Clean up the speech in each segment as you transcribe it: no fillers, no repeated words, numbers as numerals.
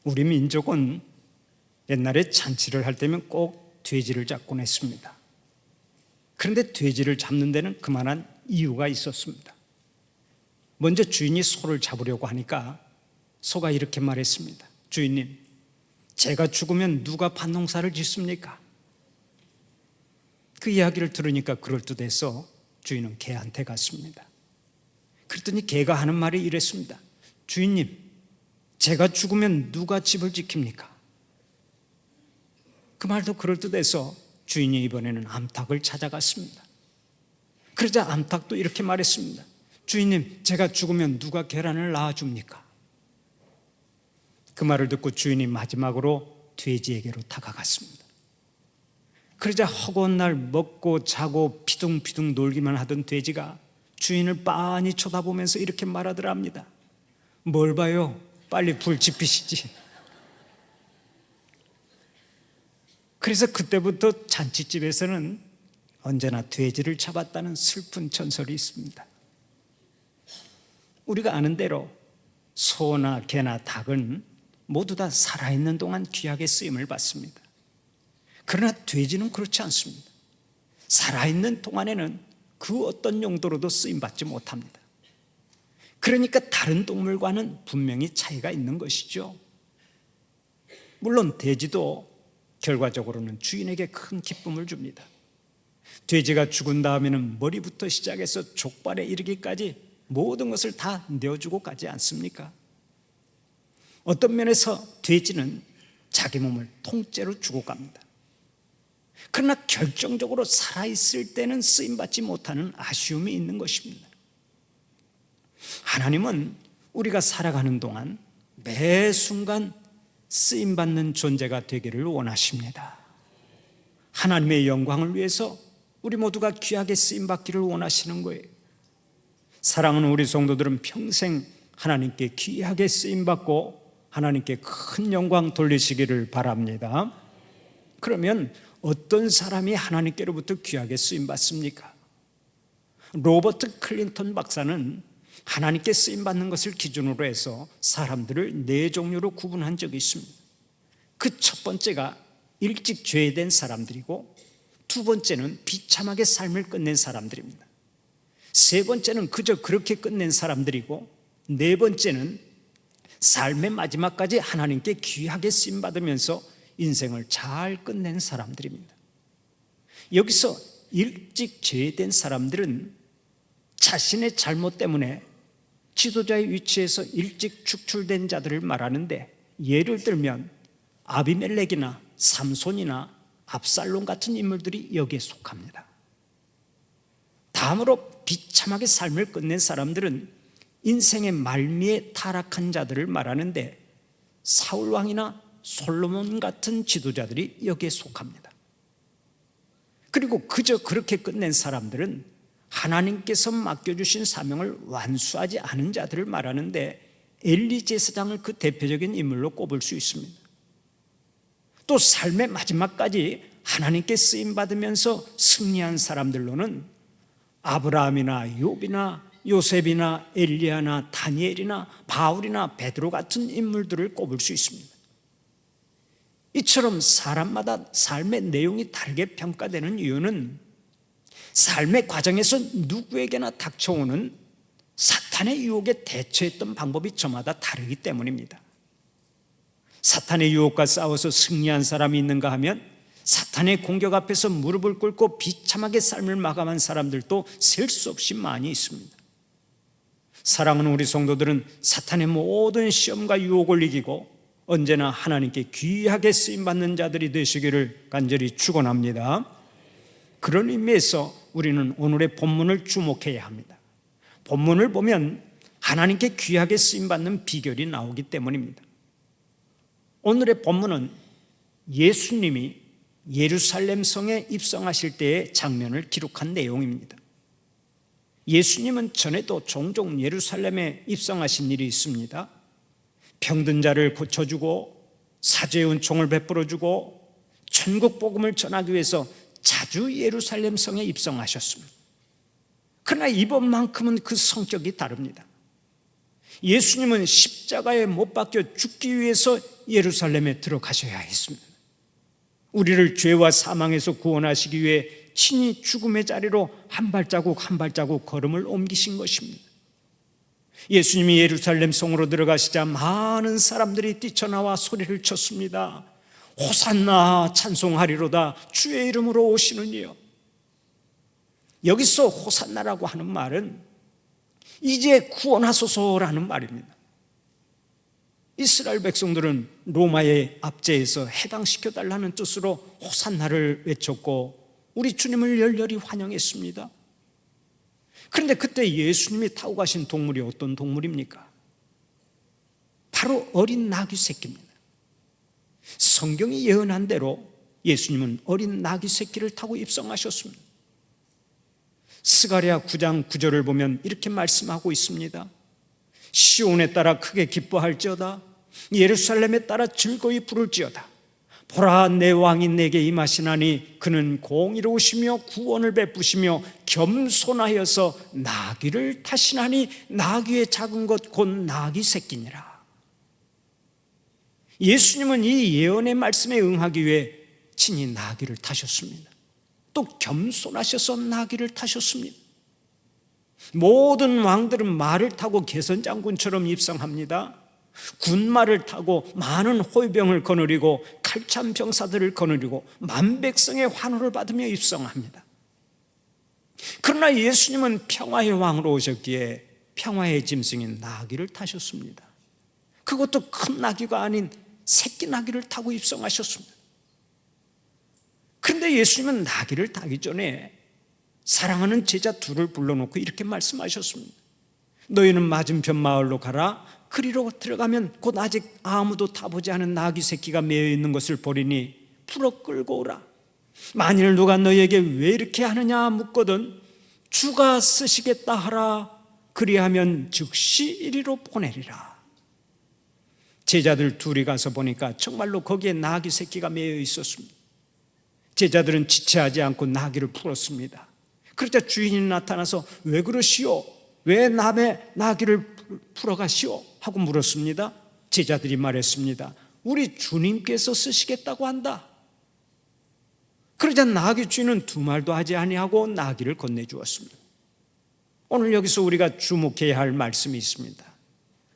우리 민족은 옛날에 잔치를 할 때면 꼭 돼지를 잡곤 했습니다. 그런데 돼지를 잡는 데는 그만한 이유가 있었습니다. 먼저 주인이 소를 잡으려고 하니까 소가 이렇게 말했습니다. 주인님, 제가 죽으면 누가 밭농사를 짓습니까? 그 이야기를 들으니까 그럴듯해서 주인은 개한테 갔습니다. 그랬더니 개가 하는 말이 이랬습니다. 주인님, 제가 죽으면 누가 집을 지킵니까? 그 말도 그럴듯해서 주인이 이번에는 암탉을 찾아갔습니다. 그러자 암탉도 이렇게 말했습니다. 주인님, 제가 죽으면 누가 계란을 낳아줍니까? 그 말을 듣고 주인이 마지막으로 돼지에게로 다가갔습니다. 그러자 허구한 날 먹고 자고 피둥피둥 놀기만 하던 돼지가 주인을 빤히 쳐다보면서 이렇게 말하더랍니다. 뭘 봐요? 빨리 불 지피시지. 그래서 그때부터 잔치집에서는 언제나 돼지를 잡았다는 슬픈 전설이 있습니다. 우리가 아는 대로 소나 개나 닭은 모두 다 살아있는 동안 귀하게 쓰임을 받습니다. 그러나 돼지는 그렇지 않습니다. 살아있는 동안에는 그 어떤 용도로도 쓰임받지 못합니다. 그러니까 다른 동물과는 분명히 차이가 있는 것이죠. 물론 돼지도 결과적으로는 주인에게 큰 기쁨을 줍니다. 돼지가 죽은 다음에는 머리부터 시작해서 족발에 이르기까지 모든 것을 다 내어주고 가지 않습니까? 어떤 면에서 돼지는 자기 몸을 통째로 주고 갑니다. 그러나 결정적으로 살아있을 때는 쓰임받지 못하는 아쉬움이 있는 것입니다. 하나님은 우리가 살아가는 동안 매 순간 쓰임받는 존재가 되기를 원하십니다. 하나님의 영광을 위해서 우리 모두가 귀하게 쓰임받기를 원하시는 거예요. 사랑하는 우리 성도들은 평생 하나님께 귀하게 쓰임받고 하나님께 큰 영광 돌리시기를 바랍니다. 그러면 어떤 사람이 하나님께로부터 귀하게 쓰임받습니까? 로버트 클린턴 박사는 하나님께 쓰임받는 것을 기준으로 해서 사람들을 네 종류로 구분한 적이 있습니다. 그 첫 번째가 일찍 죄된 사람들이고, 두 번째는 비참하게 삶을 끝낸 사람들입니다. 세 번째는 그저 그렇게 끝낸 사람들이고, 네 번째는 삶의 마지막까지 하나님께 귀하게 쓰임받으면서 인생을 잘 끝낸 사람들입니다. 여기서 일찍 죄된 사람들은 자신의 잘못 때문에 지도자의 위치에서 일찍 축출된 자들을 말하는데, 예를 들면 아비멜렉이나 삼손이나 압살롬 같은 인물들이 여기에 속합니다. 다음으로 비참하게 삶을 끝낸 사람들은 인생의 말미에 타락한 자들을 말하는데, 사울 왕이나 솔로몬 같은 지도자들이 여기에 속합니다. 그리고 그저 그렇게 끝낸 사람들은 하나님께서 맡겨주신 사명을 완수하지 않은 자들을 말하는데, 엘리 제사장을 그 대표적인 인물로 꼽을 수 있습니다. 또 삶의 마지막까지 하나님께 쓰임받으면서 승리한 사람들로는 아브라함이나 욥이나 요셉이나 엘리야나 다니엘이나 바울이나 베드로 같은 인물들을 꼽을 수 있습니다. 이처럼 사람마다 삶의 내용이 다르게 평가되는 이유는 삶의 과정에서 누구에게나 닥쳐오는 사탄의 유혹에 대처했던 방법이 저마다 다르기 때문입니다. 사탄의 유혹과 싸워서 승리한 사람이 있는가 하면, 사탄의 공격 앞에서 무릎을 꿇고 비참하게 삶을 마감한 사람들도 셀 수 없이 많이 있습니다. 사랑하는 우리 성도들은 사탄의 모든 시험과 유혹을 이기고 언제나 하나님께 귀하게 쓰임받는 자들이 되시기를 간절히 축원합니다. 그런 의미에서 우리는 오늘의 본문을 주목해야 합니다. 본문을 보면 하나님께 귀하게 쓰임받는 비결이 나오기 때문입니다. 오늘의 본문은 예수님이 예루살렘 성에 입성하실 때의 장면을 기록한 내용입니다. 예수님은 전에도 종종 예루살렘에 입성하신 일이 있습니다. 병든 자를 고쳐주고 사죄의 은총을 베풀어주고 천국 복음을 전하기 위해서 자주 예루살렘 성에 입성하셨습니다. 그러나 이번만큼은 그 성격이 다릅니다. 예수님은 십자가에 못 박혀 죽기 위해서 예루살렘에 들어가셔야 했습니다. 우리를 죄와 사망에서 구원하시기 위해 친히 죽음의 자리로 한 발자국 한 발자국 걸음을 옮기신 것입니다. 예수님이 예루살렘 성으로 들어가시자 많은 사람들이 뛰쳐나와 소리를 쳤습니다. 호산나, 찬송하리로다, 주의 이름으로 오시는 이여. 여기서 호산나라고 하는 말은 이제 구원하소서라는 말입니다. 이스라엘 백성들은 로마의 압제에서 해방시켜달라는 뜻으로 호산나를 외쳤고 우리 주님을 열렬히 환영했습니다. 그런데 그때 예수님이 타고 가신 동물이 어떤 동물입니까? 바로 어린 나귀 새끼입니다. 성경이 예언한 대로 예수님은 어린 나귀 새끼를 타고 입성하셨습니다. 스가랴 9장 9절을 보면 이렇게 말씀하고 있습니다. 시온에 따라 크게 기뻐할지어다, 예루살렘에 따라 즐거이 부를지어다. 보라, 내 왕이 내게 임하시나니 그는 공의로우시며 구원을 베푸시며 겸손하여서 나귀를 타시나니 나귀의 작은 것 곧 나귀 새끼니라. 예수님은 이 예언의 말씀에 응하기 위해 친히 나귀를 타셨습니다. 또 겸손하셔서 나귀를 타셨습니다. 모든 왕들은 말을 타고 개선장군처럼 입성합니다. 군말을 타고 많은 호위병을 거느리고 칼찬 병사들을 거느리고 만백성의 환호를 받으며 입성합니다. 그러나 예수님은 평화의 왕으로 오셨기에 평화의 짐승인 나귀를 타셨습니다. 그것도 큰 나귀가 아닌 새끼 나귀를 타고 입성하셨습니다. 그런데 예수님은 나귀를 타기 전에 사랑하는 제자 둘을 불러놓고 이렇게 말씀하셨습니다. 너희는 맞은편 마을로 가라. 그리로 들어가면 곧 아직 아무도 타보지 않은 나귀 새끼가 매여 있는 것을 보리니 풀어 끌고 오라. 만일 누가 너희에게 왜 이렇게 하느냐 묻거든 주가 쓰시겠다 하라. 그리하면 즉시 이리로 보내리라. 제자들 둘이 가서 보니까 정말로 거기에 나귀 새끼가 매여 있었습니다. 제자들은 지체하지 않고 나귀를 풀었습니다. 그러자 주인이 나타나서 왜 그러시오? 왜 남의 나귀를 풀어가시오? 하고 물었습니다. 제자들이 말했습니다. 우리 주님께서 쓰시겠다고 한다. 그러자 나귀 주인은 두 말도 하지 아니하고 나귀를 건네주었습니다. 오늘 여기서 우리가 주목해야 할 말씀이 있습니다.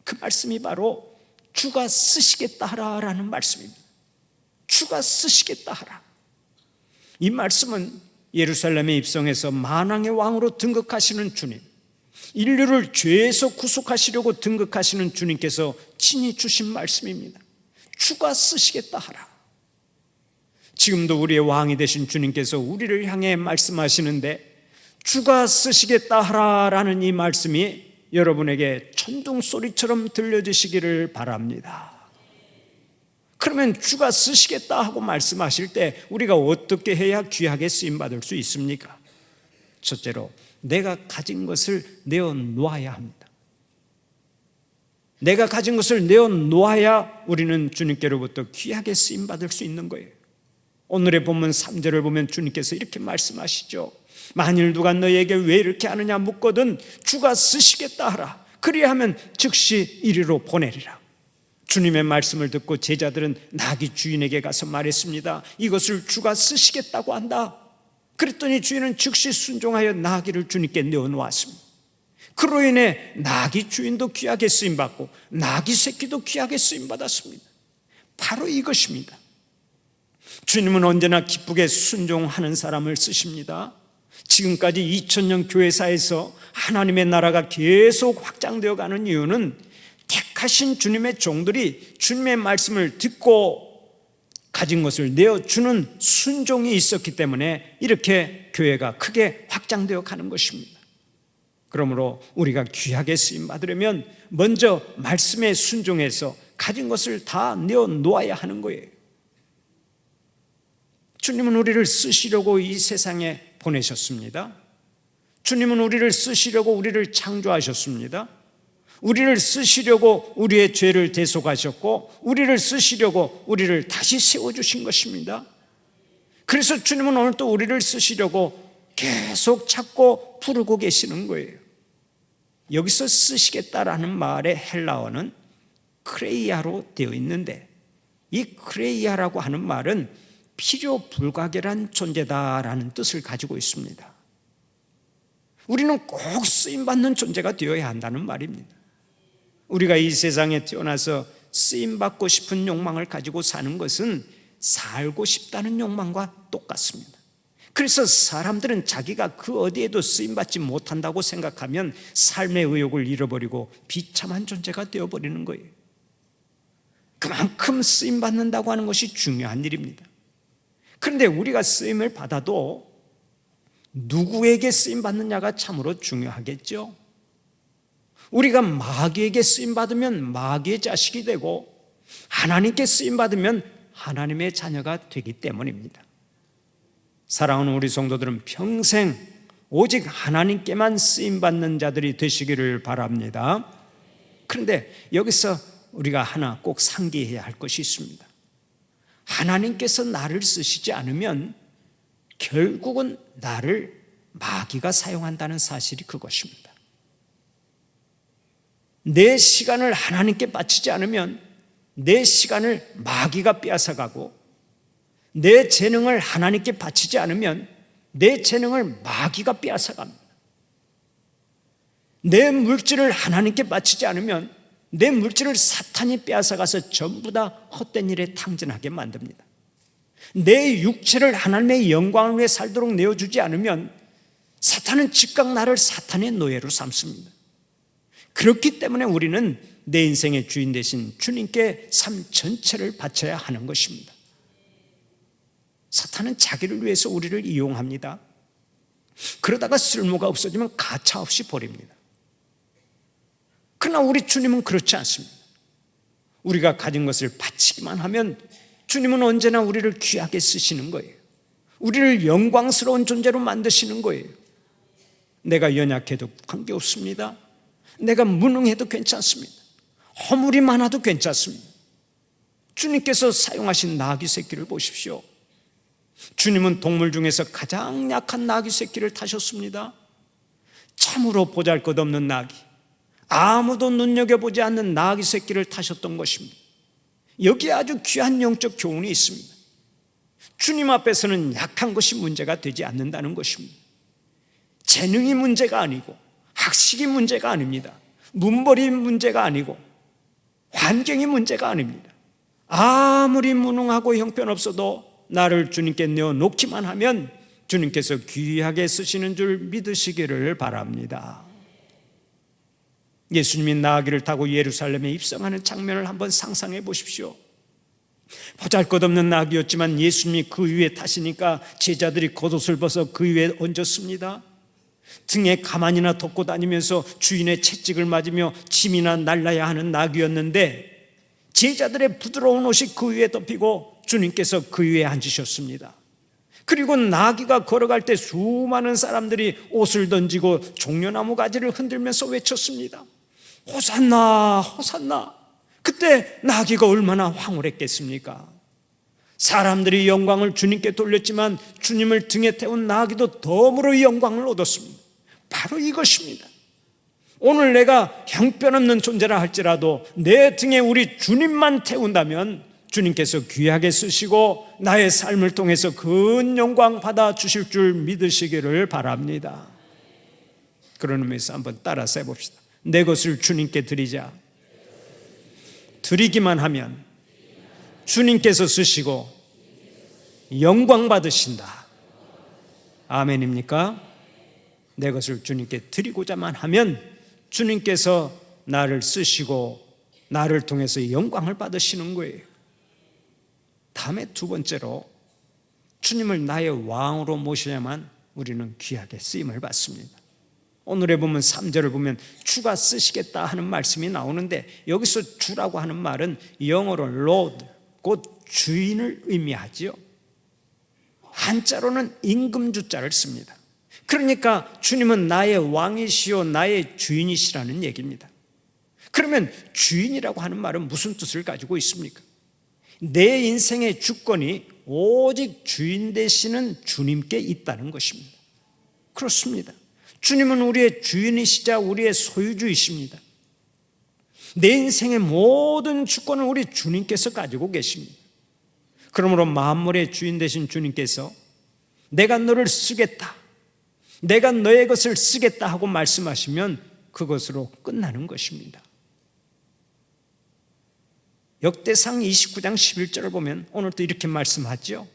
그 말씀이 바로 주가 쓰시겠다 하라라는 말씀입니다. 주가 쓰시겠다 하라. 이 말씀은 예루살렘에 입성해서 만왕의 왕으로 등극하시는 주님, 인류를 죄에서 구속하시려고 등극하시는 주님께서 친히 주신 말씀입니다. 주가 쓰시겠다 하라. 지금도 우리의 왕이 되신 주님께서 우리를 향해 말씀하시는데 주가 쓰시겠다 하라라는 이 말씀이 여러분에게 천둥 소리처럼 들려지시기를 바랍니다. 그러면 주가 쓰시겠다 하고 말씀하실 때 우리가 어떻게 해야 귀하게 쓰임받을 수 있습니까? 첫째로 내가 가진 것을 내어놓아야 합니다. 내가 가진 것을 내어놓아야 우리는 주님께로부터 귀하게 쓰임받을 수 있는 거예요. 오늘의 본문 3절을 보면 주님께서 이렇게 말씀하시죠. 만일 누가 너희에게 왜 이렇게 하느냐 묻거든 주가 쓰시겠다 하라. 그리하면 즉시 이리로 보내리라. 주님의 말씀을 듣고 제자들은 나귀 주인에게 가서 말했습니다. 이것을 주가 쓰시겠다고 한다. 그랬더니 주인은 즉시 순종하여 나귀를 주님께 내어놓았습니다. 그로 인해 나귀 주인도 귀하게 쓰임받고 나귀 새끼도 귀하게 쓰임받았습니다. 바로 이것입니다. 주님은 언제나 기쁘게 순종하는 사람을 쓰십니다. 지금까지 2000년 교회사에서 하나님의 나라가 계속 확장되어 가는 이유는 택하신 주님의 종들이 주님의 말씀을 듣고 가진 것을 내어주는 순종이 있었기 때문에 이렇게 교회가 크게 확장되어 가는 것입니다. 그러므로 우리가 귀하게 쓰임 받으려면 먼저 말씀에 순종해서 가진 것을 다 내어놓아야 하는 거예요. 주님은 우리를 쓰시려고 이 세상에 보내셨습니다. 주님은 우리를 쓰시려고 우리를 창조하셨습니다. 우리를 쓰시려고 우리의 죄를 대속하셨고 우리를 쓰시려고 우리를 다시 세워주신 것입니다. 그래서 주님은 오늘 또 우리를 쓰시려고 계속 찾고 부르고 계시는 거예요. 여기서 쓰시겠다라는 말의 헬라어는 크레이아로 되어 있는데, 이 크레이아라고 하는 말은 필요 불가결한 존재다라는 뜻을 가지고 있습니다. 우리는 꼭 쓰임받는 존재가 되어야 한다는 말입니다. 우리가 이 세상에 태어나서 쓰임받고 싶은 욕망을 가지고 사는 것은 살고 싶다는 욕망과 똑같습니다. 그래서 사람들은 자기가 그 어디에도 쓰임받지 못한다고 생각하면 삶의 의욕을 잃어버리고 비참한 존재가 되어버리는 거예요. 그만큼 쓰임받는다고 하는 것이 중요한 일입니다. 그런데 우리가 쓰임을 받아도 누구에게 쓰임받느냐가 참으로 중요하겠죠. 우리가 마귀에게 쓰임받으면 마귀의 자식이 되고, 하나님께 쓰임받으면 하나님의 자녀가 되기 때문입니다. 사랑하는 우리 성도들은 평생 오직 하나님께만 쓰임받는 자들이 되시기를 바랍니다. 그런데 여기서 우리가 하나 꼭 상기해야 할 것이 있습니다. 하나님께서 나를 쓰시지 않으면 결국은 나를 마귀가 사용한다는 사실이 그것입니다. 내 시간을 하나님께 바치지 않으면 내 시간을 마귀가 빼앗아가고, 내 재능을 하나님께 바치지 않으면 내 재능을 마귀가 빼앗아갑니다. 내 물질을 하나님께 바치지 않으면 내 물질을 사탄이 빼앗아가서 전부 다 헛된 일에 탕진하게 만듭니다. 내 육체를 하나님의 영광을 위해 살도록 내어주지 않으면 사탄은 즉각 나를 사탄의 노예로 삼습니다. 그렇기 때문에 우리는 내 인생의 주인 되신 주님께 삶 전체를 바쳐야 하는 것입니다. 사탄은 자기를 위해서 우리를 이용합니다. 그러다가 쓸모가 없어지면 가차없이 버립니다. 그러나 우리 주님은 그렇지 않습니다. 우리가 가진 것을 바치기만 하면 주님은 언제나 우리를 귀하게 쓰시는 거예요. 우리를 영광스러운 존재로 만드시는 거예요. 내가 연약해도 관계없습니다. 내가 무능해도 괜찮습니다. 허물이 많아도 괜찮습니다. 주님께서 사용하신 나귀 새끼를 보십시오. 주님은 동물 중에서 가장 약한 나귀 새끼를 타셨습니다. 참으로 보잘것없는 나귀, 아무도 눈여겨보지 않는 나귀 새끼를 타셨던 것입니다. 여기에 아주 귀한 영적 교훈이 있습니다. 주님 앞에서는 약한 것이 문제가 되지 않는다는 것입니다. 재능이 문제가 아니고 학식이 문제가 아닙니다. 문벌이 문제가 아니고 환경이 문제가 아닙니다. 아무리 무능하고 형편없어도 나를 주님께 내어놓기만 하면 주님께서 귀하게 쓰시는 줄 믿으시기를 바랍니다. 예수님이 나귀를 타고 예루살렘에 입성하는 장면을 한번 상상해 보십시오. 보잘것없는 나귀였지만 예수님이 그 위에 타시니까 제자들이 겉옷을 벗어 그 위에 얹었습니다. 등에 가만히나 덮고 다니면서 주인의 채찍을 맞으며 침이나 날라야 하는 나귀였는데, 제자들의 부드러운 옷이 그 위에 덮이고 주님께서 그 위에 앉으셨습니다. 그리고 나귀가 걸어갈 때 수많은 사람들이 옷을 던지고 종려나무 가지를 흔들면서 외쳤습니다. 호산나, 호산나. 그때 나귀가 얼마나 황홀했겠습니까? 사람들이 영광을 주님께 돌렸지만 주님을 등에 태운 나귀도 덤으로 영광을 얻었습니다. 바로 이것입니다. 오늘 내가 형편없는 존재라 할지라도 내 등에 우리 주님만 태운다면 주님께서 귀하게 쓰시고 나의 삶을 통해서 큰 영광 받아 주실 줄 믿으시기를 바랍니다. 그런 의미에서 한번 따라서 해봅시다. 내 것을 주님께 드리자. 드리기만 하면 주님께서 쓰시고 영광 받으신다. 아멘입니까? 내 것을 주님께 드리고자만 하면 주님께서 나를 쓰시고 나를 통해서 영광을 받으시는 거예요. 다음에 두 번째로, 주님을 나의 왕으로 모셔야만 우리는 귀하게 쓰임을 받습니다. 오늘에 보면 3절을 보면 주가 쓰시겠다 하는 말씀이 나오는데, 여기서 주라고 하는 말은 영어로 Lord, 곧 주인을 의미하지요. 한자로는 임금주자를 씁니다. 그러니까 주님은 나의 왕이시요 나의 주인이시라는 얘기입니다. 그러면 주인이라고 하는 말은 무슨 뜻을 가지고 있습니까? 내 인생의 주권이 오직 주인 되시는 주님께 있다는 것입니다. 그렇습니다. 주님은 우리의 주인이시자 우리의 소유주이십니다. 내 인생의 모든 주권을 우리 주님께서 가지고 계십니다. 그러므로 만물의 주인 되신 주님께서 내가 너를 쓰겠다, 내가 너의 것을 쓰겠다 하고 말씀하시면 그것으로 끝나는 것입니다. 역대상 29장 11절을 보면 오늘도 이렇게 말씀하죠.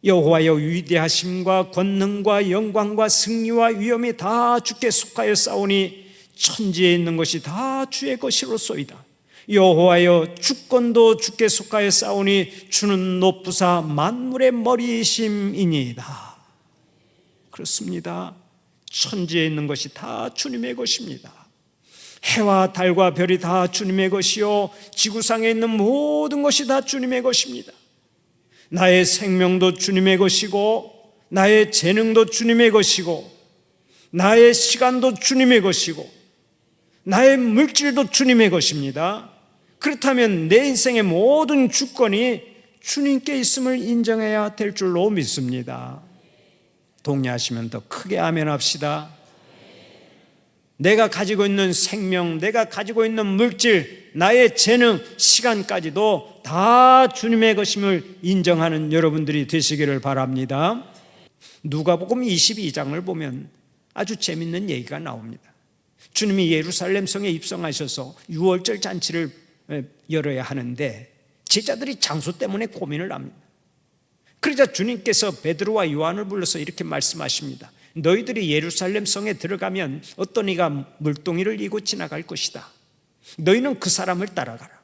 여호와여, 위대하심과 권능과 영광과 승리와 위엄이 다 주께 속하여 싸우니 천지에 있는 것이 다 주의 것이로소이다. 여호와여, 주권도 주께 속하여 싸우니 주는 높으사 만물의 머리이심이니이다. 그렇습니다. 천지에 있는 것이 다 주님의 것입니다. 해와 달과 별이 다 주님의 것이요 지구상에 있는 모든 것이 다 주님의 것입니다. 나의 생명도 주님의 것이고, 나의 재능도 주님의 것이고, 나의 시간도 주님의 것이고, 나의 물질도 주님의 것입니다. 그렇다면 내 인생의 모든 주권이 주님께 있음을 인정해야 될 줄로 믿습니다. 동의하시면 더 크게 아멘 합시다. 내가 가지고 있는 생명, 내가 가지고 있는 물질, 나의 재능, 시간까지도 다 주님의 것임을 인정하는 여러분들이 되시기를 바랍니다. 누가복음 22장을 보면 아주 재밌는 얘기가 나옵니다. 주님이 예루살렘 성에 입성하셔서 유월절 잔치를 열어야 하는데 제자들이 장소 때문에 고민을 합니다. 그러자 주님께서 베드로와 요한을 불러서 이렇게 말씀하십니다. 너희들이 예루살렘 성에 들어가면 어떤 이가 물동이를 이고 지나갈 것이다. 너희는 그 사람을 따라가라.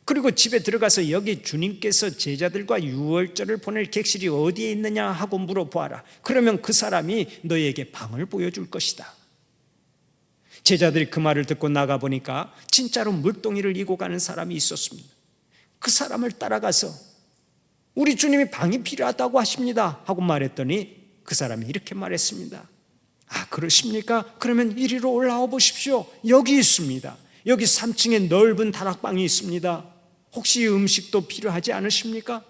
그리고 집에 들어가서 여기 주님께서 제자들과 유월절을 보낼 객실이 어디에 있느냐 하고 물어보아라. 그러면 그 사람이 너희에게 방을 보여줄 것이다. 제자들이 그 말을 듣고 나가보니까 진짜로 물동이를 이고 가는 사람이 있었습니다. 그 사람을 따라가서 우리 주님이 방이 필요하다고 하십니다 하고 말했더니 그 사람이 이렇게 말했습니다. 아, 그러십니까? 그러면 이리로 올라와 보십시오. 여기 있습니다. 여기 3층에 넓은 다락방이 있습니다. 혹시 음식도 필요하지 않으십니까?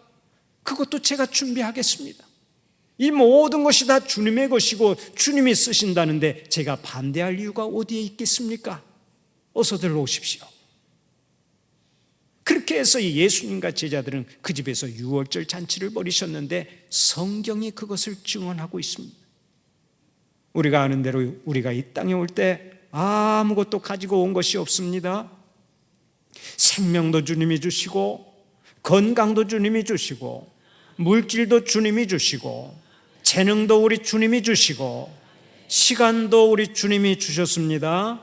그것도 제가 준비하겠습니다. 이 모든 것이 다 주님의 것이고 주님이 쓰신다는데 제가 반대할 이유가 어디에 있겠습니까? 어서들 오십시오. 그렇게 해서 예수님과 제자들은 그 집에서 유월절 잔치를 벌이셨는데 성경이 그것을 증언하고 있습니다. 우리가 아는 대로 우리가 이 땅에 올 때 아무것도 가지고 온 것이 없습니다. 생명도 주님이 주시고, 건강도 주님이 주시고, 물질도 주님이 주시고, 재능도 우리 주님이 주시고, 시간도 우리 주님이 주셨습니다.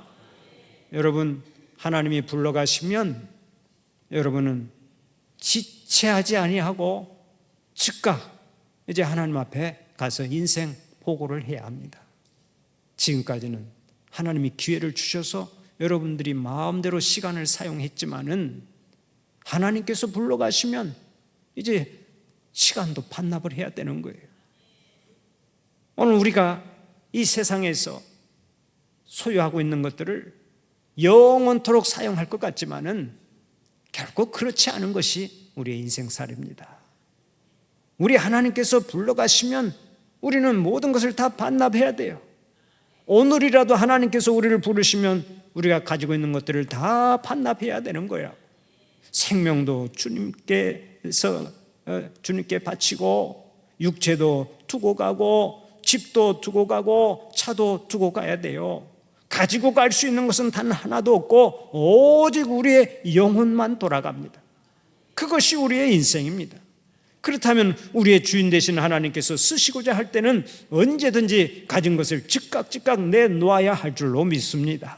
여러분, 하나님이 불러가시면 여러분은 지체하지 아니하고 즉각 이제 하나님 앞에 가서 인생 보고를 해야 합니다. 지금까지는 하나님이 기회를 주셔서 여러분들이 마음대로 시간을 사용했지만은 하나님께서 불러가시면 이제 시간도 반납을 해야 되는 거예요. 오늘 우리가 이 세상에서 소유하고 있는 것들을 영원토록 사용할 것 같지만은 결국 그렇지 않은 것이 우리의 인생살이입니다. 우리 하나님께서 불러가시면 우리는 모든 것을 다 반납해야 돼요. 오늘이라도 하나님께서 우리를 부르시면 우리가 가지고 있는 것들을 다 반납해야 되는 거야. 생명도 주님께 바치고, 육체도 두고 가고, 집도 두고 가고, 차도 두고 가야 돼요. 가지고 갈 수 있는 것은 단 하나도 없고 오직 우리의 영혼만 돌아갑니다. 그것이 우리의 인생입니다. 그렇다면 우리의 주인 되신 하나님께서 쓰시고자 할 때는 언제든지 가진 것을 즉각 내놓아야 할 줄로 믿습니다.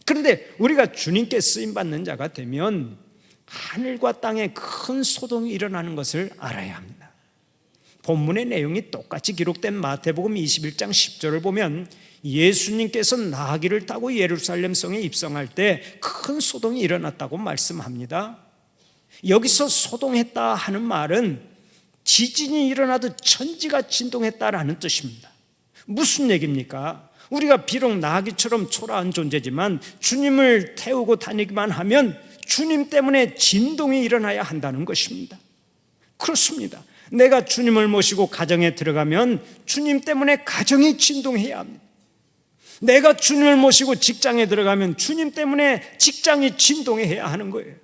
그런데 우리가 주님께 쓰임받는 자가 되면 하늘과 땅에 큰 소동이 일어나는 것을 알아야 합니다. 본문의 내용이 똑같이 기록된 마태복음 21장 10절을 보면 예수님께서 나귀를 타고 예루살렘 성에 입성할 때 큰 소동이 일어났다고 말씀합니다. 여기서 소동했다 하는 말은 지진이 일어나듯 천지가 진동했다라는 뜻입니다. 무슨 얘기입니까? 우리가 비록 나귀처럼 초라한 존재지만 주님을 태우고 다니기만 하면 주님 때문에 진동이 일어나야 한다는 것입니다. 그렇습니다. 내가 주님을 모시고 가정에 들어가면 주님 때문에 가정이 진동해야 합니다. 내가 주님을 모시고 직장에 들어가면 주님 때문에 직장이 진동해야 하는 거예요.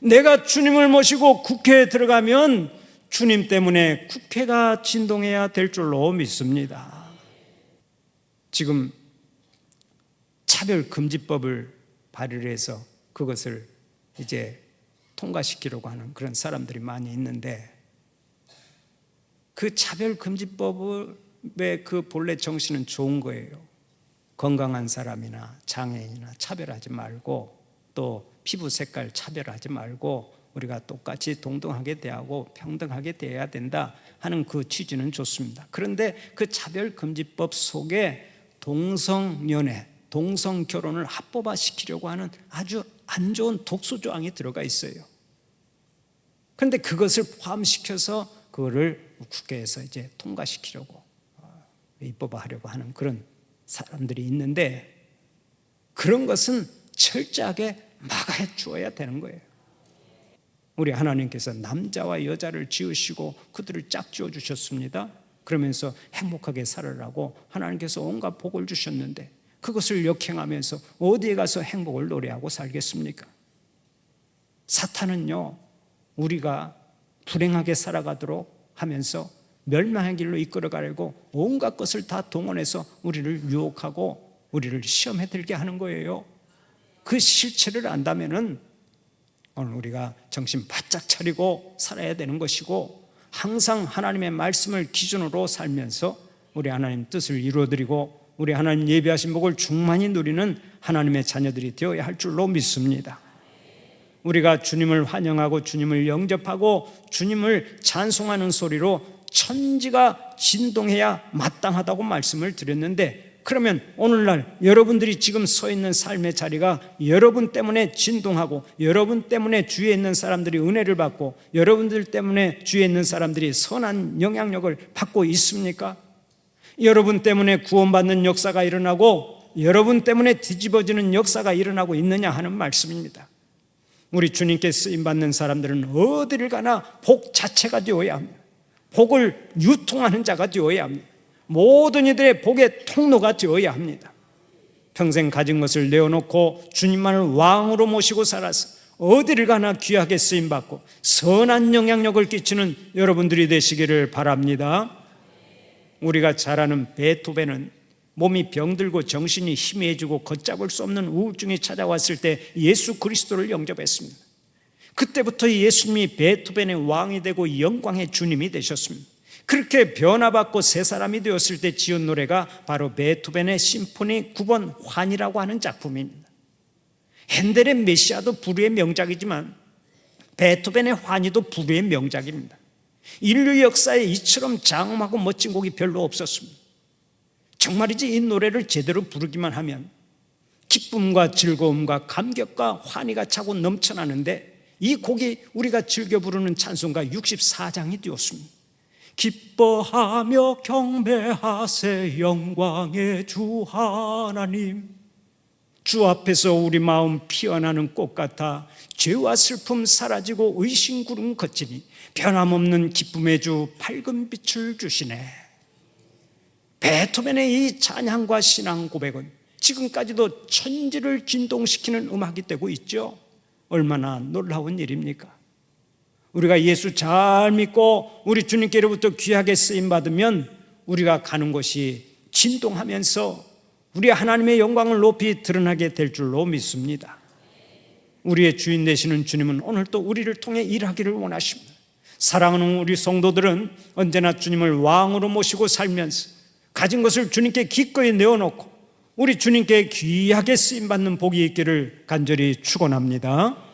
내가 주님을 모시고 국회에 들어가면 주님 때문에 국회가 진동해야 될 줄로 믿습니다. 지금 차별금지법을 발의를 해서 그것을 이제 통과시키려고 하는 그런 사람들이 많이 있는데, 그 차별금지법의 그 본래 정신은 좋은 거예요. 건강한 사람이나 장애인이나 차별하지 말고, 또 피부 색깔 차별하지 말고 우리가 똑같이 동등하게 대하고 평등하게 대해야 된다 하는 그 취지는 좋습니다. 그런데 그 차별금지법 속에 동성연애, 동성결혼을 합법화시키려고 하는 아주 안 좋은 독소조항이 들어가 있어요. 그런데 그것을 포함시켜서 그거를 국회에서 이제 통과시키려고, 입법화하려고 하는 그런 사람들이 있는데, 그런 것은 철저하게 막아 주어야 되는 거예요. 우리 하나님께서 남자와 여자를 지으시고 그들을 짝 지어 주셨습니다. 그러면서 행복하게 살아라고 하나님께서 온갖 복을 주셨는데, 그것을 역행하면서 어디에 가서 행복을 노래하고 살겠습니까? 사탄은요, 우리가 불행하게 살아가도록 하면서 멸망의 길로 이끌어가려고 온갖 것을 다 동원해서 우리를 유혹하고 우리를 시험에 들게 하는 거예요. 그 실체를 안다면은 오늘 우리가 정신 바짝 차리고 살아야 되는 것이고, 항상 하나님의 말씀을 기준으로 살면서 우리 하나님 뜻을 이루어드리고 우리 하나님 예비하신 복을 충만히 누리는 하나님의 자녀들이 되어야 할 줄로 믿습니다. 우리가 주님을 환영하고 주님을 영접하고 주님을 찬송하는 소리로 천지가 진동해야 마땅하다고 말씀을 드렸는데, 그러면 오늘날 여러분들이 지금 서 있는 삶의 자리가 여러분 때문에 진동하고, 여러분 때문에 주위에 있는 사람들이 은혜를 받고, 여러분들 때문에 주위에 있는 사람들이 선한 영향력을 받고 있습니까? 여러분 때문에 구원받는 역사가 일어나고 여러분 때문에 뒤집어지는 역사가 일어나고 있느냐 하는 말씀입니다. 우리 주님께 쓰임받는 사람들은 어디를 가나 복 자체가 되어야 합니다. 복을 유통하는 자가 되어야 합니다. 모든 이들의 복의 통로가 되어야 합니다. 평생 가진 것을 내어놓고 주님만을 왕으로 모시고 살아서 어디를 가나 귀하게 쓰임받고 선한 영향력을 끼치는 여러분들이 되시기를 바랍니다. 우리가 잘 아는 베토벤은 몸이 병들고 정신이 희미해지고 걷잡을 수 없는 우울증이 찾아왔을 때 예수 그리스도를 영접했습니다. 그때부터 예수님이 베토벤의 왕이 되고 영광의 주님이 되셨습니다. 그렇게 변화받고 새 사람이 되었을 때 지은 노래가 바로 베토벤의 심포니 9번 환이라고 하는 작품입니다. 핸델의 메시아도 불후의 명작이지만 베토벤의 환희도 불후의 명작입니다. 인류 역사에 이처럼 장엄하고 멋진 곡이 별로 없었습니다. 정말이지 이 노래를 제대로 부르기만 하면 기쁨과 즐거움과 감격과 환희가 차고 넘쳐나는데, 이 곡이 우리가 즐겨 부르는 찬송가 64장이 되었습니다. 기뻐하며 경배하세 영광의 주 하나님, 주 앞에서 우리 마음 피어나는 꽃 같아 죄와 슬픔 사라지고 의심 구름 걷지니 변함없는 기쁨의 주 밝은 빛을 주시네. 베토벤의 이 찬양과 신앙 고백은 지금까지도 천지를 진동시키는 음악이 되고 있죠. 얼마나 놀라운 일입니까? 우리가 예수 잘 믿고 우리 주님께로부터 귀하게 쓰임받으면 우리가 가는 곳이 진동하면서 우리 하나님의 영광을 높이 드러나게 될 줄로 믿습니다. 우리의 주인 되시는 주님은 오늘 또 우리를 통해 일하기를 원하십니다. 사랑하는 우리 성도들은 언제나 주님을 왕으로 모시고 살면서 가진 것을 주님께 기꺼이 내어놓고 우리 주님께 귀하게 쓰임받는 복이 있기를 간절히 축원합니다.